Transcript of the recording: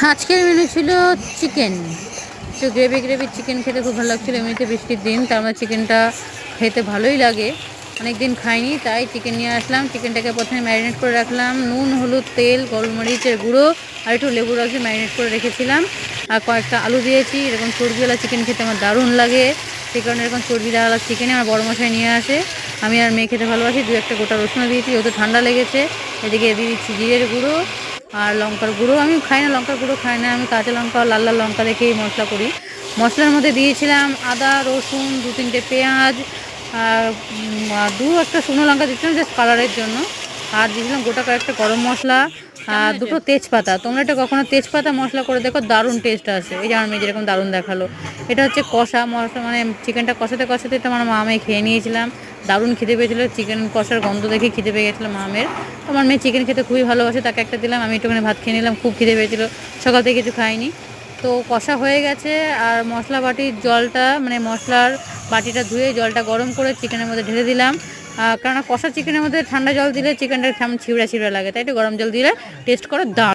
আজকের মেনু ছিল চিকেন। একটু গ্রেভি গ্রেভি চিকেন খেতে খুব ভালো লাগছিলো, এমনিতে বৃষ্টির দিন, তার মানে চিকেনটা খেতে ভালোই লাগে। অনেক দিন খাইনি, তাই চিকেন নিয়ে আসলাম। চিকেনটাকে প্রথমে ম্যারিনেট করে রাখলাম, নুন, হলুদ, তেল, গোলমরিচের গুঁড়ো আর একটু লেবু রস দিয়ে ম্যারিনেট করে রেখেছিলাম। আর কয়েকটা আলু দিয়েছি। এরকম চর্বিওয়ালা চিকেন খেতে আমার দারুণ লাগে, সেই কারণে এরকম চর্বিওয়ালা চিকেনে আমার বড় মশাই নিয়ে আসে। আমি আর মেয়ে খেতে ভালোবাসি। দু একটা গোটা রসুনও দিয়েছি, যেহেতু ঠান্ডা লেগেছে। এদিকে দিয়ে দিচ্ছি জিরের গুঁড়ো আর লঙ্কার গুঁড়ো। আমি খাই না, লঙ্কার গুঁড়ো খাই না, আমি কাঁচা লঙ্কা লাল লাল লঙ্কা দেখেই মশলা করি। মশলার মধ্যে দিয়েছিলাম আদা, রসুন, 2-3টে পেঁয়াজ, আর দু একটা শুকনো লঙ্কা দিচ্ছিলাম জাস্ট কালারের জন্য। আর দিয়েছিলাম গোটা কয়েকটা গরম মশলা আর দুটো তেজপাতা। তোমরা এটা কখনো তেজপাতা মশলা করে দেখো, দারুণ টেস্ট আসে। এই যে আমার মেয়ে যেরকম দারুণ দেখালো, এটা হচ্ছে কষা মশলা, মানে চিকেনটা কষাতে কষাতে এটা আমার মা মেয়ে খেয়ে নিয়েছিলাম। দারুণ খিদে পেয়েছিলো, চিকেন কষার গন্ধ দেখে খিদে পেয়ে গেছিলো মামের। আমার মেয়ে চিকেন খেতে খুবই ভালোবাসে, তাকে একটা দিলাম, আমি একটুখানি ভাত খেয়ে নিলাম, খুব খিদে পেয়েছিলো, সকাল থেকে কিছু খাইনি। তো কষা হয়ে গেছে। আর মশলা বাটির জলটা, মানে মশলার বাটিটা ধুয়ে জলটা গরম করে চিকেনের মধ্যে ঢেলে দিলাম। কেননা কষা চিকেনের মধ্যে ঠান্ডা জল দিলে চিকেনটা কেমন ছিঁড়া ছিঁড়া লাগে, তাই একটু গরম জল দিলে টেস্ট করে দারুণ।